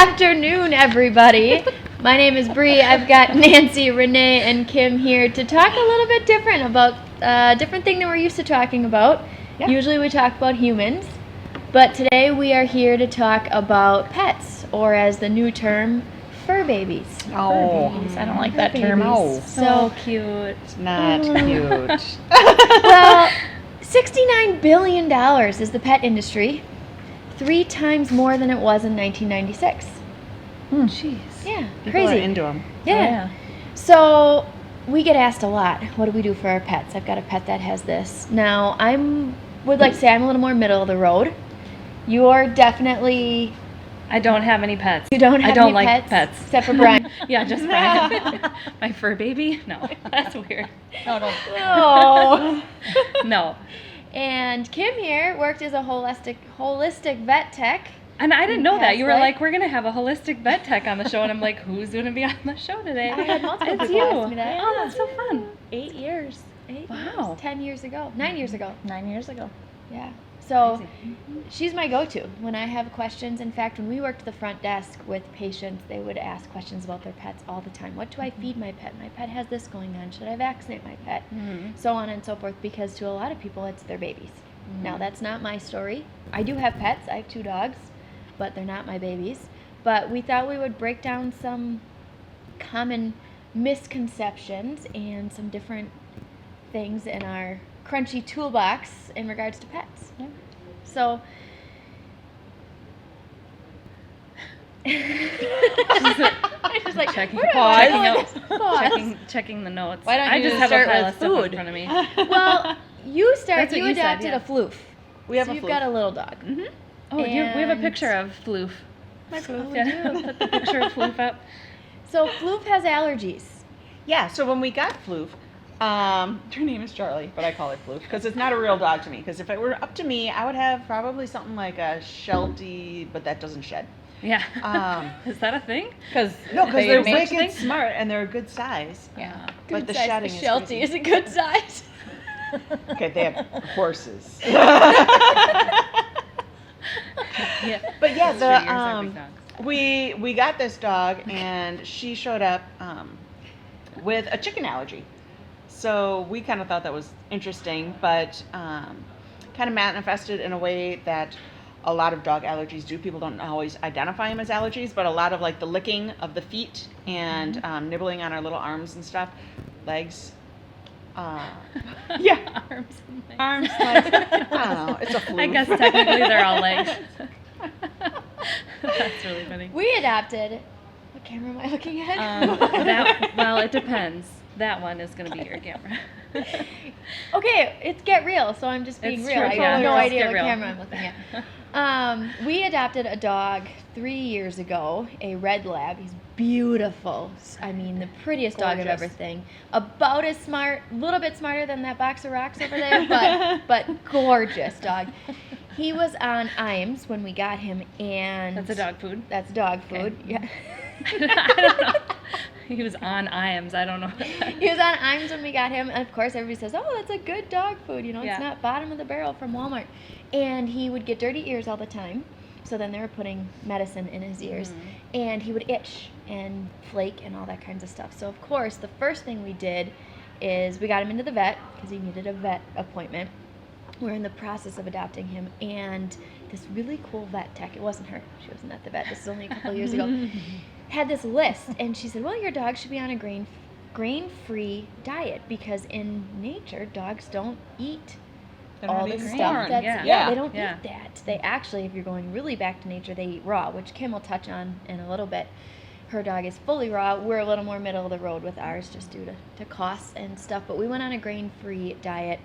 afternoon, everybody. My name is Bree. I've got Nancy, Renee, and Kim here to talk a little bit different about a different thing that we're used to talking about. Yeah. Usually we talk about humans, but today we are here to talk about pets, or as the new term, fur babies. Oh, fur babies. I don't like that term. No. So cute. It's not cute. Well, $69 billion is the pet industry. 3 times more than it was in 1996. Jeez. Yeah, People crazy. are into them. Yeah. So we get asked a lot, what do we do for our pets? I've got a pet that has this. Now, would like to say I'm a little more middle of the road. You're definitely... I don't have any pets. You don't have any like pets. Except for Brian. Yeah, just Brian. My fur baby? No, that's weird. No. No. And Kim here worked as a holistic vet tech. And I didn't know that. You were life. like, we're going to have a holistic vet tech on the show. And I'm like, who's going to be on the show today? I had multiple It's people you. ask me that. Oh, that's so fun. 8 years. 8 Wow. years. 10 years ago. 9 years ago. 9 years ago. Yeah. So she's my go-to when I have questions. In fact, when we worked the front desk with patients, they would ask questions about their pets all the time. What do I feed my pet? My pet has this going on. Should I vaccinate my pet? So on and so forth, because to a lot of people, it's their babies. Now, that's not my story. I do have pets. I have 2 dogs, but they're not my babies. But we thought we would break down some common misconceptions and some different things in our crunchy toolbox in regards to pets. Yeah. So I just like checking the notes. Why don't you I just have start a pile with of stuff food? in front of me. Well, you That's what you said, adopted yeah. a floof. We have so a you've floof. got a little dog. Oh, we have a And- picture of Floof. My floof. Yeah, put the picture of Floof up. So floof has allergies. Yeah, so when we got Floof, her name is Charlie, but I call it Floof because it's not a real dog to me. Because if it were up to me, I would have probably something like a Sheltie, but that doesn't shed. Yeah. Is that a thing? Because they're make wicked things? smart and they're a good size. Yeah. But the Good size. shedding is Sheltie crazy. is a good size. Okay, they have horses. Yeah. But yeah, That's 3 years every the dog. we got this dog and she showed up with a chicken allergy. So we kind of thought that was interesting, but kind of manifested in a way that a lot of dog allergies do. People don't always identify them as allergies, but a lot of like the licking of the feet and nibbling on our little arms and stuff, legs. Yeah, Arms and legs. arms, legs. I don't know. It's a flu. I guess technically they're all legs. That's really funny. We adopted. What camera am I looking at? Well, it depends. That one is going to be your camera. Okay, it's Get Real, so I'm just being It's real. true, I yeah. have no It's idea Get what Real. camera I'm looking at. We adopted a dog 3 years ago, a red lab. He's beautiful. I mean, the prettiest dog I've ever Gorgeous. seen. About as smart, a little bit smarter than that box of rocks over there, but gorgeous dog. He was on IMS when we got him, and That's a dog food. That's dog food. Okay. Yeah. I don't know. He was on IMS. I don't know. He was on IMS when we got him, and of course everybody says, "Oh, that's a good dog food. You know, Yeah. it's not bottom of the barrel from Walmart." And he would get dirty ears all the time, so then they were putting medicine in his ears, and he would itch and flake and all that kinds of stuff. So of course, the first thing we did is we got him into the vet because he needed a vet appointment. We're in the process of adopting him, and this really cool vet tech, it wasn't her, she wasn't at the vet, this is only a couple years ago, had this list, and she said, well, your dog should be on a grain-free diet, because in nature, dogs don't eat all the eating stuff corn, that's, yeah. they don't Yeah. eat that. They actually, if you're going really back to nature, they eat raw, which Kim will touch on in a little bit. Her dog is fully raw. We're a little more middle of the road with ours, just due to costs and stuff, but we went on a grain-free diet,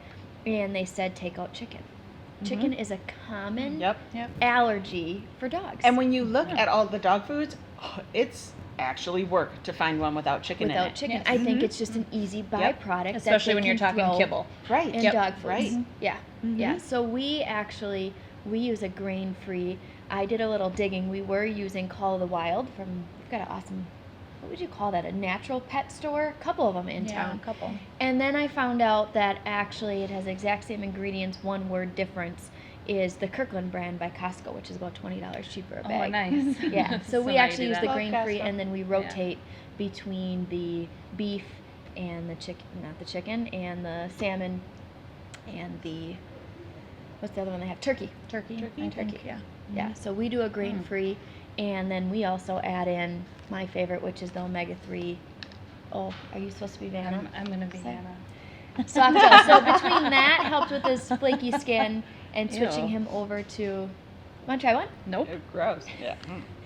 and they said take out chicken. Chicken is a common Yep. allergy for dogs. And when you look at all the dog foods, it's actually work to find one without chicken in without it. chicken, I think it's just an easy byproduct, that Especially they when you're can talking throw kibble. Right. in dog foods. Right. Yeah, yeah. So we use a grain-free. I did a little digging. We were using Call of the Wild from. We've got an awesome. What would you call that? A natural pet store? A couple of them in town. a couple. And then I found out that actually it has the exact same ingredients, one word difference, is the Kirkland brand by Costco, which is about $20 cheaper a Oh, bag. nice. Yeah, so we now you actually do use the that. grain-free, Costco. and then we rotate between the beef and the chicken, not the chicken, and the salmon, and the, what's the other one they have? Turkey. Turkey. Turkey? I think, Turkey. yeah. Yeah, so we do a grain-free, and then we also add in my favorite, which is the omega-3. Oh, are you supposed to be Vanna? I'm gonna be Say. Hannah. Soft gel. So between that helped with his flaky skin and switching Ew. him over to. Want to try one? Nope. Gross. Yeah.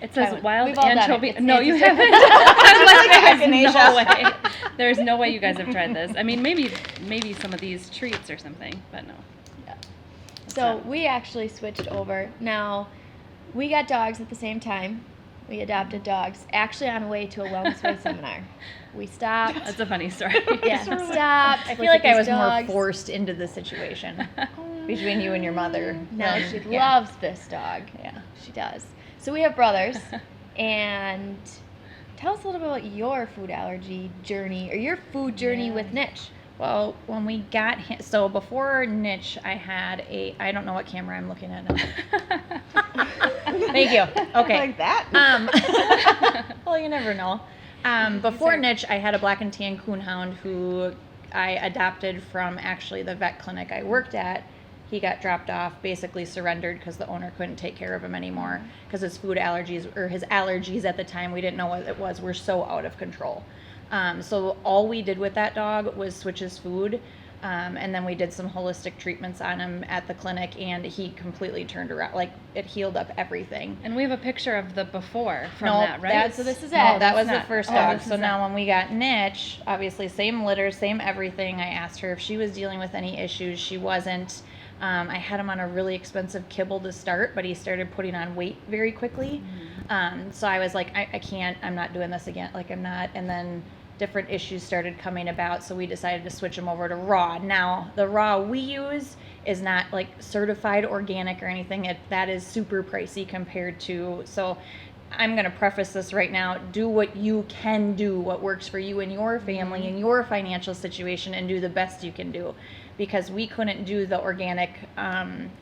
It Try says one. wild We've all done it. anchovy. It's No, you Nancy's haven't. favorite. I was like, there's no Echinacea. way. There's no way you guys have tried this. I mean, maybe some of these treats or something, but no. So we actually switched over. Now, we got dogs at the same time. We adopted dogs. Actually, on the way to a wellness way seminar, we stopped. That's a funny story. Yeah, stopped. I feel looked like at I was these more dogs. forced into the situation between you and your mother. Now than- she yeah. loves this dog. Yeah. She does. So we have brothers, and tell us a little bit about your food allergy journey or your food journey with Niche. Well, when we got him, so before Niche, I had I don't know what camera I'm looking at now. Thank you. Okay. Like that. Well, you never know. Before Niche, I had a black and tan coonhound who I adopted from actually the vet clinic I worked at. He got dropped off, basically surrendered because the owner couldn't take care of him anymore because his food allergies, or his allergies at the time, we didn't know what it was, were so out of control. So all we did with that dog was switch his food. And then we did some holistic treatments on him at the clinic, and he completely turned around. Like, it healed up everything. And we have a picture of the before from No, that, right? that's- So this is No, Ed. that was That's the not- first oh, dog. this So is now when we got Niche, obviously same litter, same everything. I asked her if she was dealing with any issues. She wasn't. I had him on a really expensive kibble to start, but he started putting on weight very quickly. So I was like, I can't, I'm not doing this again. Like, I'm not. And then different issues started coming about, so we decided to switch them over to raw. Now, the raw we use is not like certified organic or anything. That is super pricey compared to, so I'm going to preface this right now. Do what you can do, what works for you and your family and your financial situation, and do the best you can do. Because we couldn't do the organic,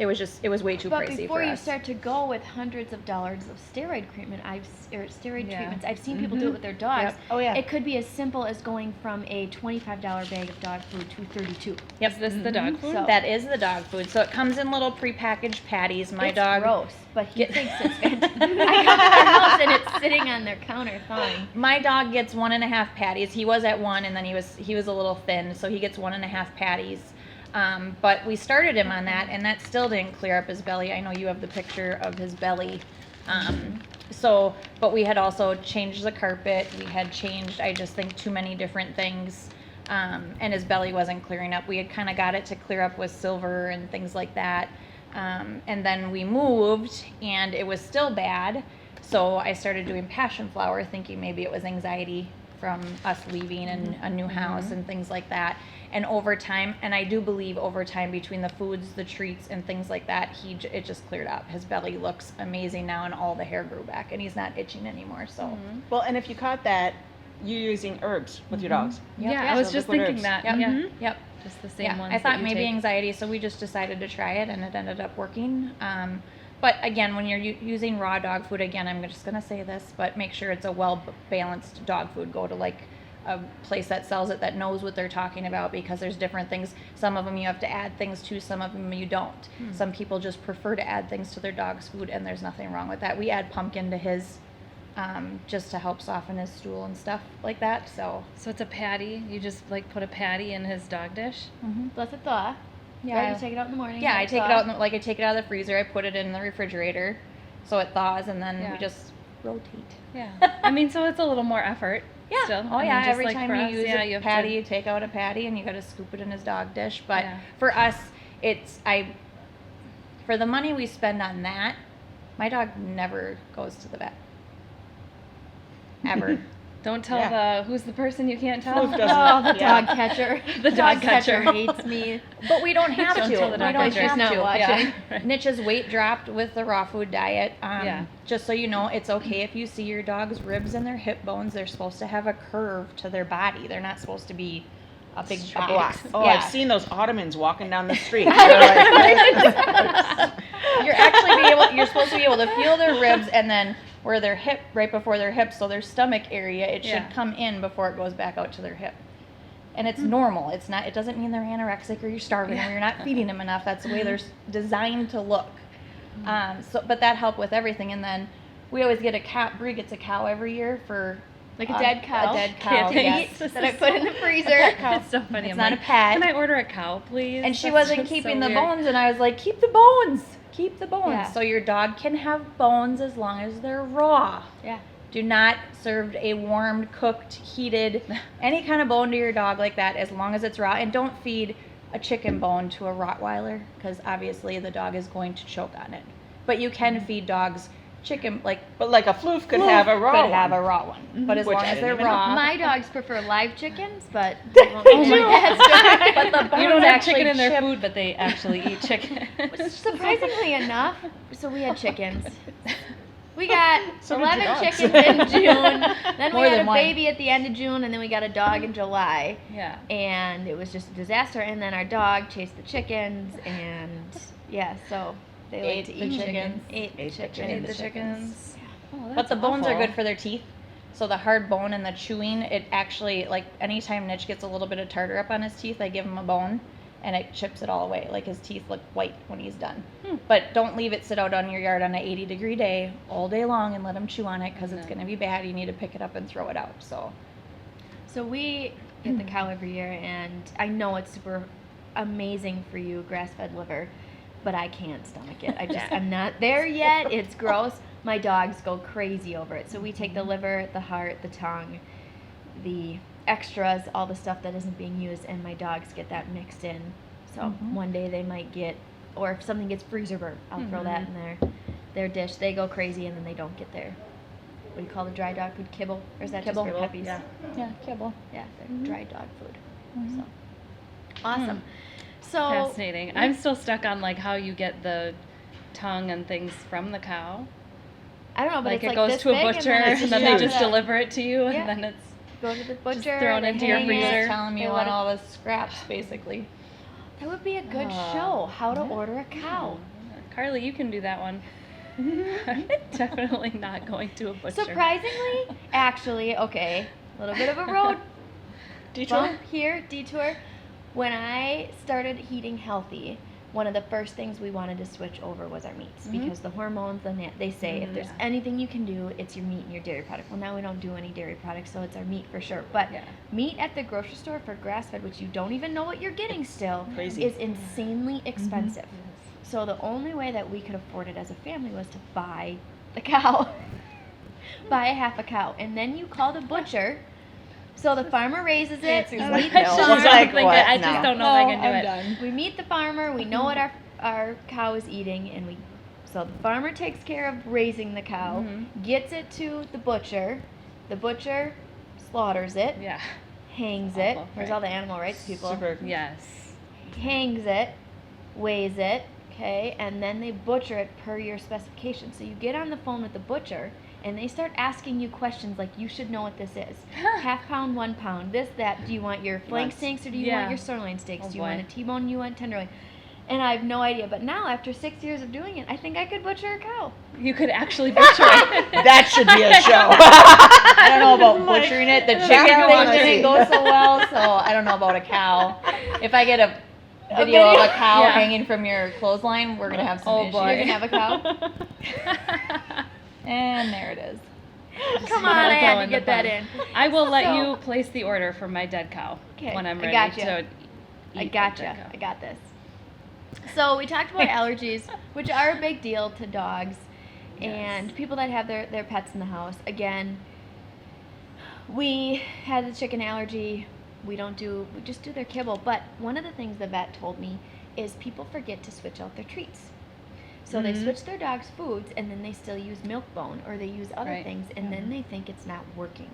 it was way too But pricey before for you us. start to go with hundreds of dollars of steroid treatment, steroid Yeah. treatments, I've seen people do it with their dogs. Yep. Oh, yeah. It could be as simple as going from a $25 bag of dog food to 32. Yep. Is this the dog food? So- That is the dog food. So it comes in little prepackaged patties. My It's dog. gross, but he thinks it's fantastic. I come to their house and it's sitting on their counter thawing. My dog gets 1.5 patties. He was at 1, and then he was a little thin, so he gets 1.5 patties. But we started him on that, and that still didn't clear up his belly. I know you have the picture of his belly. But we had also changed the carpet. We had changed, I just think, too many different things. And his belly wasn't clearing up. We had kind of got it to clear up with silver and things like that. And then we moved, and it was still bad. So I started doing passion flower, thinking maybe it was anxiety from us leaving and a new house and things like that. And over time, and I do believe over time, between the foods, the treats, and things like that, it just cleared up. His belly looks amazing now, and all the hair grew back, and he's not itching anymore. So Well, and if you caught that, you're using herbs with your dogs. Yep. Yeah, I was So just liquid thinking herbs. that. Yep. Yeah. Yep. Just the same Yeah, ones. I that thought you maybe take. anxiety, so we just decided to try it, and it ended up working. But again, when you're using raw dog food, again, I'm just gonna say this, but make sure it's a well-balanced dog food. Go to like a place that sells it that knows what they're talking about, because there's different things. Some of them you have to add things to, some of them you don't. Some people just prefer to add things to their dog's food, and there's nothing wrong with that. We add pumpkin to his, just to help soften his stool and stuff like that. So So it's a patty. You just like put a patty in his dog dish. Let it thaw. Right, you take it out in the morning. Yeah, let I take it thaw. out, like I take it out of the freezer, I put it in the refrigerator, so it thaws, and then Yeah. we just rotate. Yeah. I mean, so it's a little more effort. Yeah. Still. Oh I mean, yeah. just Every like time for you us, use yeah, a you have patty, to- you take out a patty, and you got to scoop it in his dog dish. But Yeah. for us, for the money we spend on that, my dog never goes to the vet. Ever. Don't tell Yeah. who's the person you can't tell. Who doesn't? Oh, the Yeah. dog catcher. The dog catcher. hates me. But we don't have Don't to. tell the We dog don't catcher. have She's not to. watching. Yeah. Niche's weight dropped with the raw food diet. Yeah. Just so you know, it's okay if you see your dog's ribs and their hip bones. They're supposed to have a curve to their body. They're not supposed to be a big A block. box. Oh, Yeah. I've seen those Ottomans walking down the street. They're like, You're supposed to be able to feel their ribs and then where their hip, right before their hip, so their stomach area, it should Yeah. come in before it goes back out to their hip. And it's normal. It's not. It doesn't mean they're anorexic or you're starving or you're not feeding them enough. That's the way they're designed to look. But that helped with everything. And then we always get a cow. Brie gets a cow every year for Like a dead cow. A dead cow. Can't Yes. eat. that I put in the freezer. It's so funny. It's I'm not like, a pet. Can I order a cow, please? And she That's wasn't just keeping so the weird. bones, and I was like, keep the bones. Keep the bones. Yeah. So your dog can have bones as long as they're raw. Yeah. Do not serve a warmed, cooked, heated, any kind of bone to your dog like that as long as it's raw. And don't feed a chicken bone to a Rottweiler because obviously the dog is going to choke on it. But you can feed dogs chicken, like but like a floof could have a raw could one. have a raw one. But as Which long I as didn't they're even know. raw. My dogs prefer live chickens, but they won't eat my But the bones You don't have actually chicken in their chip- food, but they actually eat chicken. Surprisingly enough, so we had chickens. We got So did your 11 dogs. chickens in June. Then More we had than a one. baby at the end of June, and then we got a dog in July. Yeah. And it was just a disaster. And then our dog chased the chickens, and yeah, so they Ate like to the eat chickens. Ate the chickens. Ate the chickens. Oh, But that's the bones are awful. good for their teeth. So the hard bone and the chewing, it actually, like anytime Nitch gets a little bit of tartar up on his teeth, I give him a bone and it chips it all away. Like his teeth look white when he's done. But don't leave it sit out on your yard on an 80-degree day all day long and let him chew on it because it's No. going to be bad. You need to pick it up and throw it out. So So we get the cow every year, and I know it's super amazing for you, grass-fed liver, but I can't stomach it. I'm not there yet. It's gross. My dogs go crazy over it. So we take the liver, the heart, the tongue, the extras, all the stuff that isn't being used, and my dogs get that mixed in. So one day they might get, or if something gets freezer burnt, I'll throw that in their dish. They go crazy, and then they don't get their, what do you call the dry dog food? Kibble? Or is that Kibble. just for puppies? yeah, kibble. Yeah, they're dry dog food. So awesome. So Fascinating. I'm still stuck on like how you get the tongue and things from the cow. I don't know, but Like it's it like goes this to a big, butcher and and then they shoved just up. deliver it to you Yeah. and then it's Go to the butcher, thrown they into your hang freezer. it. Telling me They you let want it- all the scraps, basically. That would be a good show. How to order a cow. Carly, you can do that one. I'm definitely not going to a butcher. Surprisingly, actually, okay, a little bit of a road bump here, detour. When I started eating healthy, one of the first things we wanted to switch over was our meats because the hormones, they say if there's anything you can do, it's your meat and your dairy product. Well, now we don't do any dairy products, so it's our meat for sure. But Yeah. meat at the grocery store for grass-fed, which you don't even know what you're getting still, Crazy. is insanely expensive. So the only way that we could afford it as a family was to buy the cow. Buy a half a cow. And then you call the butcher. So the farmer raises it. Fancy's we like, meet no. the It's farmer. like, what? I No. just don't know if I can do it. done. We meet the farmer. We know what our cow is eating, and so the farmer takes care of raising the cow, gets it to the butcher. The butcher slaughters it, Yeah. hangs it. Awful, Where's right. all the animal rights people? Super. Yes. Hangs it, weighs it, okay, and then they butcher it per your specification. So you get on the phone with the butcher, and they start asking you questions like, you should know what this is. Half pound, 1 pound, this, that. Do you want your flank Yes. steaks or do you Yeah. want your sirloin steaks? Oh, Do you want boy. a T-bone? You want tenderloin? And I have no idea. But now, after 6 years of doing it, I think I could butcher a cow. You could actually butcher it. That should be a show. I don't know about butchering it. The chicken I thing wanna didn't see. go so well, so I don't know about a cow. If I get a video of a cow Yeah. hanging from your clothesline, we're gonna have some Oh, issues. boy. You're gonna have a cow? And there it is. Come I'll on, I throw had to in the get that bun. in. I will let So- you place the order for my dead cow Okay, when I'm I ready gotcha. to eat I the gotcha. dead cow. I got this. So we talked about allergies, which are a big deal to dogs and people that have their pets in the house. Again, we had the chicken allergy. We just do their kibble. But one of the things the vet told me is people forget to switch out their treats. So they switch their dog's foods and then they still use milk bone or they use other Right. things and then they think it's not working.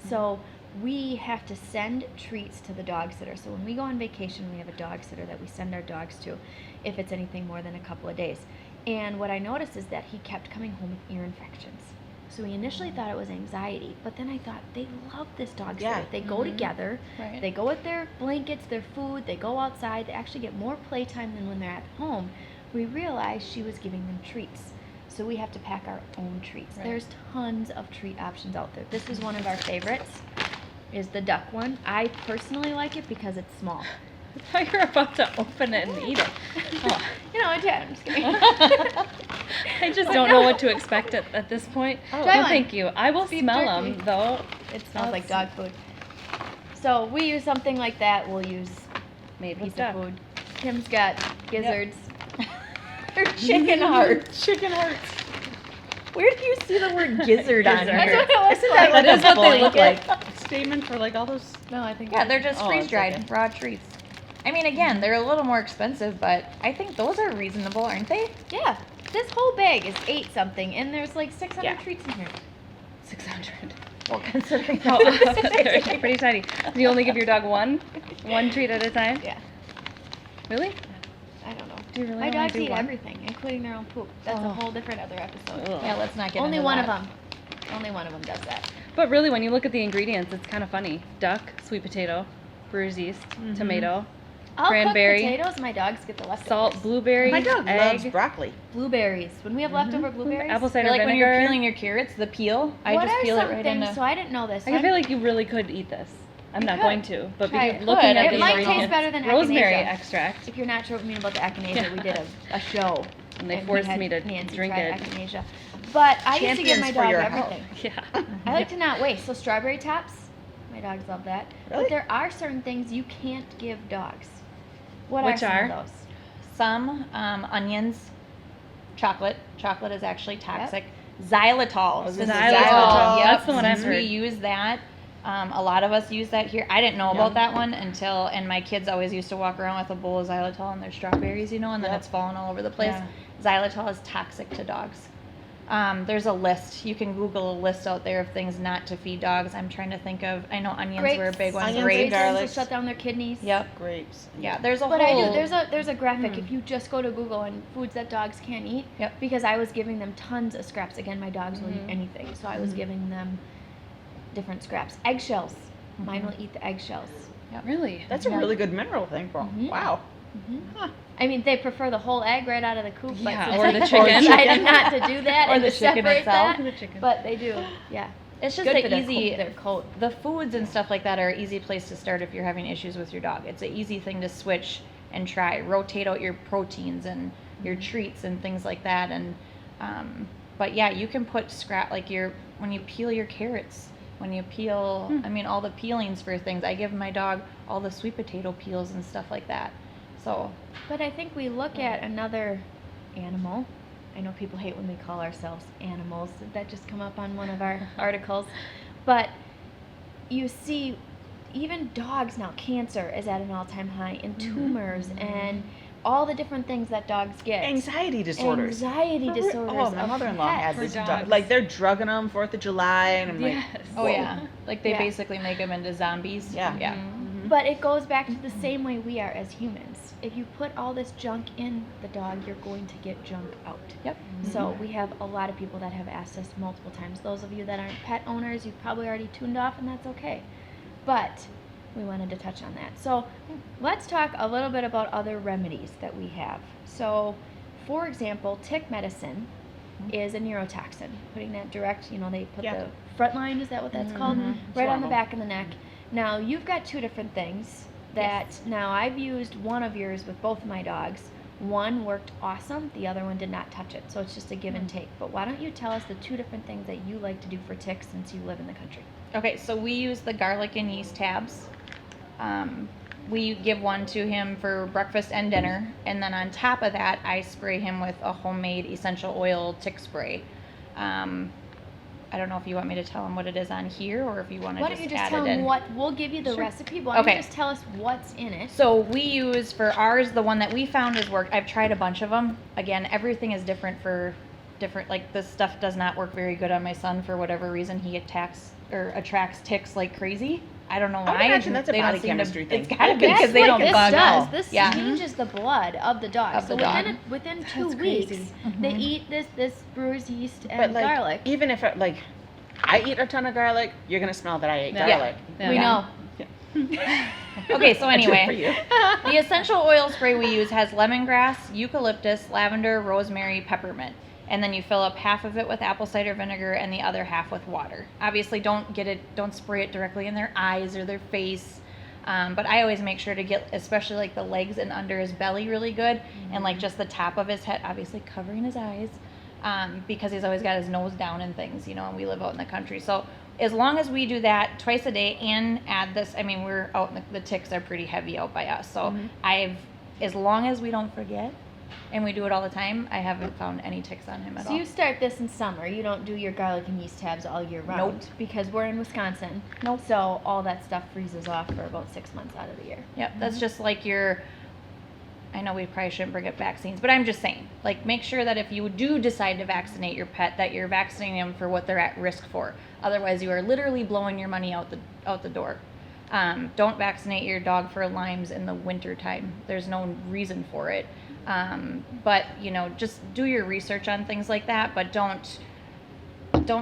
So we have to send treats to the dog sitter. So when we go on vacation, we have a dog sitter that we send our dogs to if it's anything more than a couple of days. And what I noticed is that he kept coming home with ear infections. So we initially thought it was anxiety, but then I thought they love this dog Yeah. spirit. They go together. Right. They go with their blankets, their food. They go outside. They actually get more playtime than when they're at home. We realized she was giving them treats. So we have to pack our own treats. Right. There's tons of treat options out there. This is one of our favorites, is the duck one. I personally like it because it's small. I thought you were about to open it and eat it. Oh. You know, I'm just kidding. I just don't know what to expect at this point. Try No, one. thank you. I will Beef smell jerky. them though. It smells like dog food. So we use something like that. We'll use Made piece with of duck. food. Kim's got gizzards. Or chicken hearts. Chicken hearts. Where did you see the word gizzard on Gizzard. here? That's what it looks Isn't like. that That is what they look blanket like. Statement for like all those. No, I think Yeah, they're just Oh, freeze it's dried okay. raw treats. I mean, again, they're a little more expensive, but I think those are reasonable, aren't they? yeah. This whole bag is 8 something, and there's like 600 Yeah. treats in here. 600. Well, considering Oh, that. they're pretty tiny. Do you only give your dog one treat at a time? Yeah. Really? I don't know. Do you really My only dogs do eat one? everything, including their own poop. That's a Oh. whole different other episode. Ugh. Yeah, let's not get Only into one of that. them. Only one of them does that. But really, when you look at the ingredients, it's kind of funny. Duck, sweet potato, brewer's yeast, tomato, I'll Cranberry. cook potatoes. My dogs get the leftovers. salt, blueberry, My dog egg, loves broccoli. Blueberries. When we have leftover blueberries. apple Or cider like when vinegar. you're peeling your carrots, the peel, I what just are peel some it right things? into. So I didn't know this. I feel like you really could eat this. I'm not could. going to, but Try because it. looking Could. at It the might taste ingredients, better than rosemary echinacea. extract. If you're not sure what I mean about the echinacea, Yeah. we did a show. And they we forced had me to Nancy drink try it. Echinacea. But I used to give my Champions for dog your everything. Yeah. I like to not waste. So strawberry tops, my dogs love that. Really? But there are certain things you can't give dogs. What Which are some are? of those? Some onions, chocolate. Chocolate is actually toxic. Xylitol. was This gonna is say xylitol. Yep. That's the one I've We heard. use that. A lot of us use that here. I didn't know about that one until, and my kids always used to walk around with a bowl of xylitol and their strawberries, and then Yep. it's falling all over the place. Yeah. Xylitol is toxic to dogs. There's a list. You can Google a list out there of things not to feed dogs. I'm trying to think of. I know onions were a big one. Onions, Grapes. garlic. Raisins will shut down their kidneys. Yep. Grapes. Yeah. There's a But whole. I do. There's a graphic if you just go to Google and foods that dogs can't eat. Yep. Because I was giving them tons of scraps. Again, my dogs will eat anything, so I was giving them different scraps. Eggshells. Mine will eat the eggshells. Really? That's a Yeah. really good mineral thing for 'em. Mhm. Wow. Mm-hmm. I mean, they prefer the whole egg right out of the coop, but Yeah, since or I the chicken. decided not to do that Or and the to chicken separate itself. that, The chicken. but they do. Yeah. It's just Good an for their easy. coat, their coat. The foods and stuff like that are an easy place to start if you're having issues with your dog. It's an easy thing to switch and try. Rotate out your proteins and your treats and things like that. And but yeah, you can put scrap like when you peel your carrots, when you peel. I mean, all the peelings for things. I give my dog all the sweet potato peels and stuff like that. So But I think we look at another animal. I know people hate when we call ourselves animals. That just come up on one of our articles. But you see, even dogs now, cancer is at an all-time high, and tumors, and all the different things that dogs get. Anxiety disorders. Anxiety disorders. Oh, my of mother-in-law had pets. this For dog. dogs. Like they're drugging them 4th of July, and I'm like, Yes. oh whoa. yeah, like they Yeah. basically make them into zombies. Yeah. Yeah. But it goes back to the same way we are as humans. If you put all this junk in the dog, you're going to get junk out. Yep. So we have a lot of people that have asked us multiple times. Those of you that aren't pet owners, you've probably already tuned off, and that's okay. But we wanted to touch on that. So let's talk a little bit about other remedies that we have. So, for example, tick medicine is a neurotoxin. Putting that direct, they put Yeah. the front line, is that what that's called? It's Right on the horrible. back of the neck. Now, you've got 2 different things that now I've used one of yours with both of my dogs. One worked awesome, the other one did not touch it. So it's just a give and take. But why don't you tell us the 2 different things that you like to do for ticks since you live in the country? Okay, so we use the garlic and yeast tabs. We give one to him for breakfast and dinner, and then on top of that, I spray him with a homemade essential oil tick spray. I don't know if you want me to tell him what it is on here, or if you want to Why don't just you just add tell it in. them what, we'll give you the Sure. recipe, but why don't Okay. you just tell us what's in it? So we use for ours, the one that we found has worked. I've tried a bunch of them. Again, everything is different for different. Like this stuff does not work very good on my son for whatever reason. He attracts ticks like crazy. I don't know I would why. imagine that's a they don't body seem to- chemistry thing. It's gotta be That's because they what don't this bug does. out. This Yeah. changes the blood of the dog. Of the so dog. within 2 That's weeks, crazy. they Mhm. eat this brewer's yeast and But like, garlic. even if like I eat a ton of garlic, you're gonna smell that I ate Yeah. garlic. Yeah. We know. Okay, so I do it anyway, for you. the essential oil spray we use has lemongrass, eucalyptus, lavender, rosemary, peppermint. And then you fill up half of it with apple cider vinegar and the other half with water. Obviously, don't spray it directly in their eyes or their face. But I always make sure to get, especially like the legs and under his belly really good, and like just the top of his head, obviously covering his eyes, because he's always got his nose down and things, you know, and we live out in the country. So as long as we do that twice a day and add this, I mean, we're out in the ticks are pretty heavy out by us. So as long as we don't forget and we do it all the time, I haven't found any ticks on him at So all. you start this in summer. You don't do your garlic and yeast tabs all year round. Nope. Because we're in Wisconsin. Nope. So all that stuff freezes off for about 6 months out of the year. Yep, that's just like I know we probably shouldn't bring up vaccines, but I'm just saying, like, make sure that if you do decide to vaccinate your pet, that you're vaccinating them for what they're at risk for. Otherwise, you are literally blowing your money out the door. Don't vaccinate your dog for Lyme's in the winter time. There's no reason for it. But you know, just do your research on things like that, but don't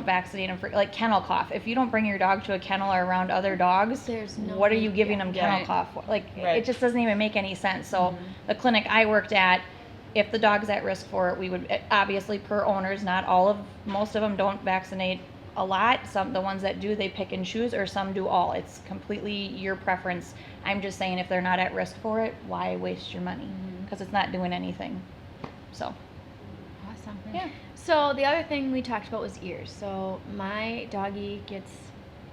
vaccinate them for like kennel cough. If you don't bring your dog to a kennel or around other dogs, There's no what are need- you giving them kennel Right. cough for? Like Right. it just doesn't even make any sense. So the clinic I worked at, if the dog's at risk for it, we would obviously per owners, most of them don't vaccinate a lot. The ones that do, they pick and choose, or some do all. It's completely your preference. I'm just saying if they're not at risk for it, why waste your money? Because it's not doing anything. So Awesome. yeah. So the other thing we talked about was ears. So my doggy gets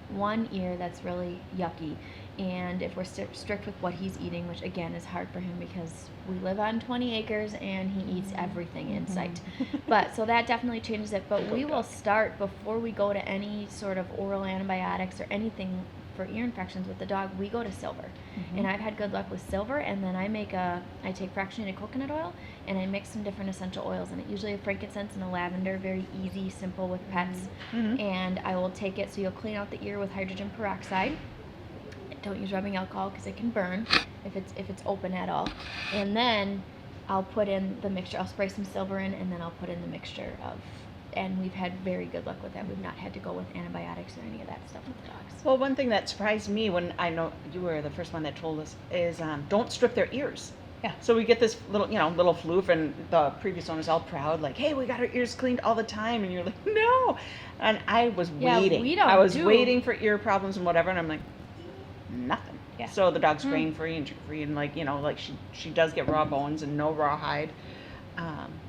one ear that's really yucky, and if we're strict with what he's eating, which again is hard for him because we live on 20 acres and he eats everything in sight. But so that definitely changes it. But we will start before we go to any sort of oral antibiotics or anything for ear infections with the dog. We go to silver, and I've had good luck with silver. And then I take fractionated coconut oil and I mix some different essential oils in it, usually a frankincense and a lavender, very easy, simple with pets. And I will take it, so you'll clean out the ear with hydrogen peroxide. Don't use rubbing alcohol because it can burn if it's open at all. And then I'll put in the mixture. I'll spray some silver in, and then I'll put in the mixture and we've had very good luck with that. We've not had to go with antibiotics or any of that stuff with the dogs. Well, one thing that surprised me when I know you were the first one that told us is don't strip their ears. Yeah. So we get this little floof, and the previous owner's all proud, like, "Hey, we got our ears cleaned all the time," and you're like, "No," and I was Yeah, waiting. we don't I was do- waiting for ear problems and whatever, and I'm like, nothing. Yeah. So the dog's grain free and sugar free, and like she does get raw bones and no raw hide,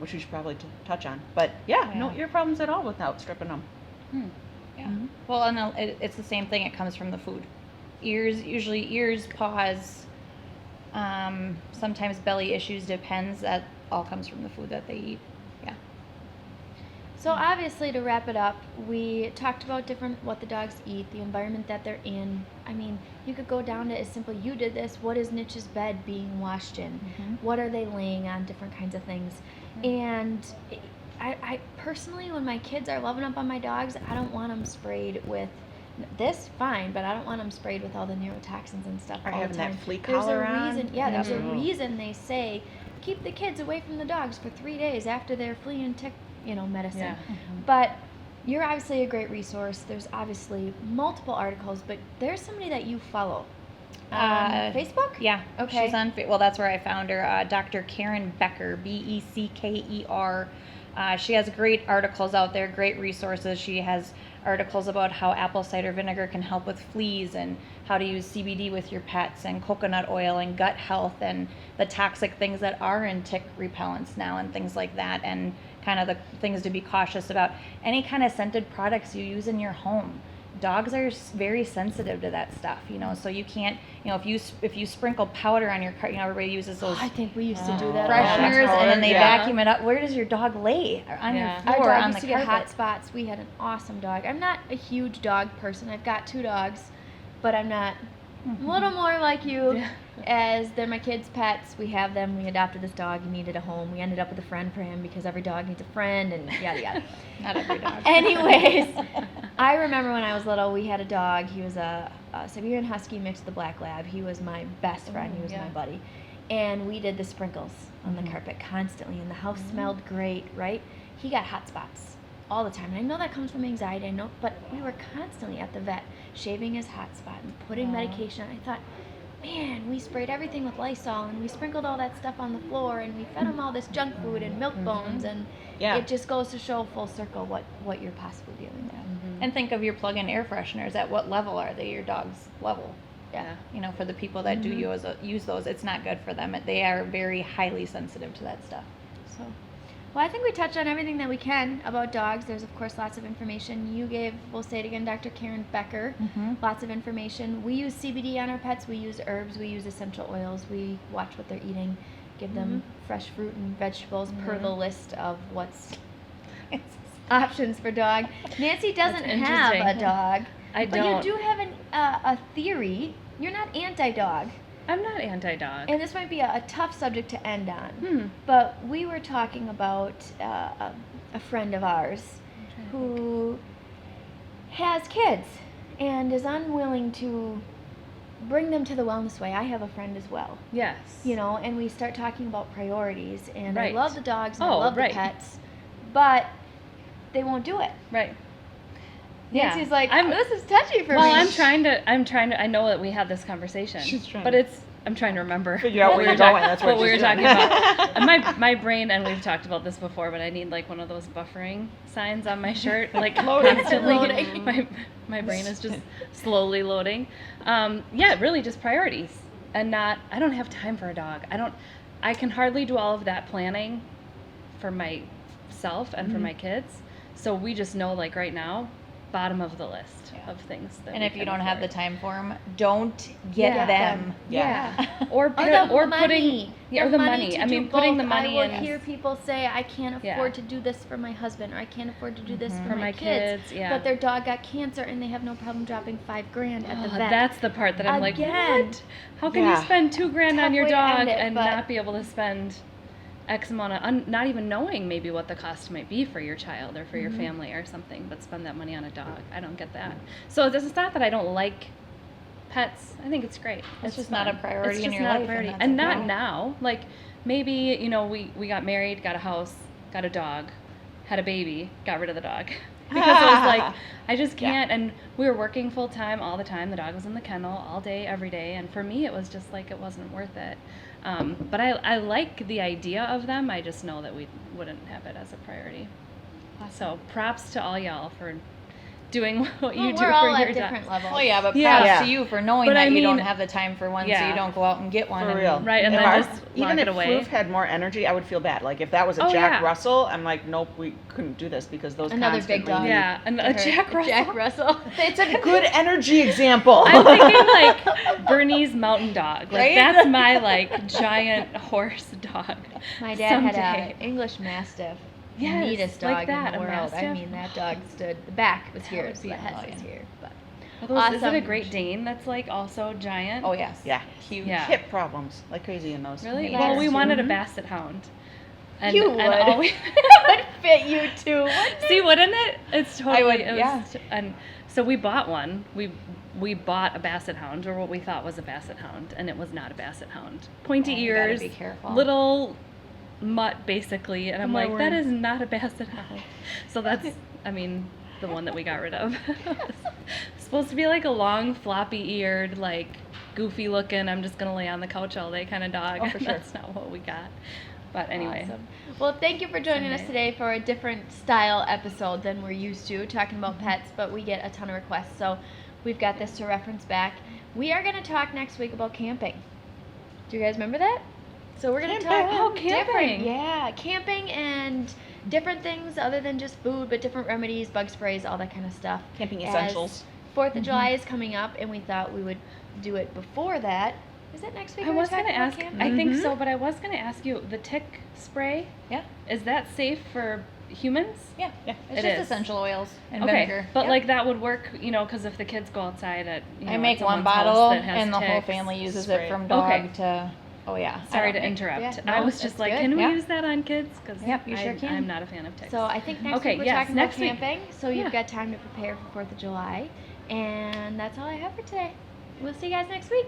which we should probably touch on. But yeah, no ear problems at all without stripping them. Yeah. Well, and it's the same thing. It comes from the food. Ears, paws, sometimes belly issues. Depends. That all comes from the food that they eat. Yeah. So obviously, to wrap it up, we talked about what the dogs eat, the environment that they're in. I mean, you could go down to as simple. You did this. What is Niche's bed being washed in? What are they laying on? Different kinds of things. And I personally, when my kids are loving up on my dogs, I don't want them sprayed with this. Fine, but I don't want them sprayed with all the neurotoxins and stuff Or all having the time. that flea There's collar a on. reason. Yeah, there's a Mm. reason they say keep the kids away from the dogs for 3 days after their flea and tick, medicine. Yeah. But you're obviously a great resource. There's obviously multiple articles, but there's somebody that you follow. Facebook? Yeah. Okay. She's on. Well, that's where I found her. Dr. Karen Becker, Beckerer. She has great articles out there, great resources. She has articles about how apple cider vinegar can help with fleas and how to use CBD with your pets and coconut oil and gut health and the toxic things that are in tick repellents now and things like that, and kind of the things to be cautious about. Any kind of scented products you use in your home. Dogs are very sensitive to that stuff, so you can't, if you sprinkle powder on your car, everybody uses those I think we used to do that. fresheners that's and then they hard, yeah. vacuum it up. Where does your dog lay? On Yeah. your Our floor, dog on used the to get hot carpet. spots. We had an awesome dog. I'm not a huge dog person. I've got 2 dogs, but I'm not a little more like you. Yeah. As they're my kids' pets, we have them. We adopted this dog. He needed a home. We ended up with a friend for him because every dog needs a friend, and yada yada. Not every dog. Anyways, I remember when I was little, we had a dog. He was a Siberian Husky mixed with a Black Lab. He was my best friend. He was yeah. my buddy. And we did the sprinkles on the carpet constantly, and the house smelled great, right? He got hot spots all the time. And I know that comes from anxiety, I know, but we were constantly at the vet shaving his hot spot and putting medication on. I thought, man, we sprayed everything with Lysol, and we sprinkled all that stuff on the floor, and we fed him all this junk food and milk bones, and Yeah. it just goes to show full circle what you're possibly dealing with. And think of your plug-in air fresheners. At what level are they? Your dog's level. Yeah. You know, for the people that do use those, it's not good for them. They are very highly sensitive to that stuff. So, well, I think we touched on everything that we can about dogs. There's, of course, lots of information. You gave, we'll say it again, Dr. Karen Becker, lots of information. We use CBD on our pets. We use herbs. We use essential oils. We watch what they're eating, give them fresh fruit and vegetables per the list of what's options for dog. Nancy doesn't have interesting. a dog. I But don't. you do have a theory. You're not anti-dog. I'm not anti-dog. And this might be a tough subject to end on. Hmm. But we were talking about a friend of ours who has kids and is unwilling to bring them to the wellness way. I have a friend as well. Yes. You know, and we start talking about priorities. And I Right. love the dogs and I Oh, love right. the pets, but they won't do it. Right. Yeah. Nancy's like, I'm- this is touchy for Well, me. I'm trying to, I know that we had this conversation. She's trying but to I'm trying to remember. figure out what where we you're were talk- going. That's what we were she's talking doing. about. And my brain, and we've talked about this before, but I need like one of those buffering signs on my shirt, like Loading. constantly. Loading. My brain is just slowly loading. Yeah, really just priorities, and I don't have time for a dog. I can hardly do all of that planning for myself and for my kids. So we just know, like right now, bottom of the list of things that. And we if you can don't have the afford. time for them, don't get Yeah. them. Yeah. Or Or put, the or money. putting The the money. to I do mean, putting the both. money I will in hear people say, I can't afford Yeah. to do this for my husband, or I can't afford to do this for my kids. Yeah. But their dog got cancer and they have no problem dropping $5,000 at the Oh, vet. that's the part that I'm Again. like, what? How can Yeah. you spend $2,000 Tough on your way to end dog it, and but- not be able to spend X amount of, not even knowing maybe what the cost might be for your child or for your family or something, but spend that money on a dog? I don't get that. So it's not that I don't like pets. I think it's great. It's just not a fun. priority It's in just your not a life, and priority. that's And not okay. now. Like maybe, you know, we got married, got a house, got a dog, had a baby, got rid of the dog. Because it was like, I just can't. And we were working full time all the time. The dog was in the kennel all day, every day. And for me, it was just like, it wasn't worth it. But I like the idea of them. I just know that we wouldn't have it as a priority. So props to all y'all for doing what you do we're for all your at dog. different levels. Well, yeah, but Yeah. props Yeah. to you for knowing But that I you don't mean- have the time for one, so Yeah. you don't go out and get one. For and- real. Right, and If then our- just even lock if it away. Floof had more energy, I would feel bad. Like if that was a Oh, Jack yeah. Russell, I'm like, nope, we couldn't do this because those Another big constantly- dog. Yeah, and a Jack Russell. Jack Russell. It's a good energy example. I'm thinking like Bernese mountain dog. Like Right? that's my like giant horse dog. My dad had someday. an English Mastiff. Yes, Neatest like dog that, in a the world. I Mastiff. mean, that dog stood. The back was That here, would so be the head awesome. was here. But Is it a Awesome. Great Dane that's like also giant? Oh, yes. Yeah. Huge. Yeah. Hip problems like crazy in those. Really? Yeah. Well, we Yes. wanted a Mhm. basset hound. And, You and would. all we- would fit you too. Wouldn't it? See, wouldn't it? It's totally. would, it was, yeah. And so we bought one. We bought a basset hound, or what we thought was a basset hound, and it was not a basset hound. Pointy Yeah, you gotta ears, be careful. little mutt basically, and I'm my like, that word. is not a basset hound. So that's, I mean, the one that we got rid of. Supposed to be like a long, floppy-eared, like goofy looking. I'm just gonna lay on the couch all day kind of dog. Oh, for sure. That's not what we got. But anyway. Awesome. Well, thank you for joining us Someday. today for a different style episode than we're used to, talking about pets, but we get a ton of requests, so we've got this to reference back. We are going to talk next week about camping. Do you guys remember that? So we're going to talk Oh, different, camping. yeah, camping and different things other than just food, but different remedies, bug sprays, all that kind of stuff. Camping As essentials. 4th of July is coming up, and we thought we would do it before that. Is it next week? I we're was going to talking about ask, camping? I think so, but I was going to ask you, the tick spray, Yeah. is that safe for humans? Yeah, Yeah. it's It just is. essential oils and Okay, vinegar. but Yep. like that would work, you know, because if the kids go outside at, you know, I at make one someone's house bottle, that has and the whole ticks. family uses Spray. it from dog Okay. to. Oh yeah. I Sorry don't to make- interrupt. Yeah, I no, was that's just like, good. can we Yeah. use that on kids? Because Yep, you sure can. I'm not a fan of ticks. So I think next Okay, week we're yes, talking next about week. camping. So you've Yeah. got time to prepare for 4th of July. And that's all I have for today. We'll see you guys next week.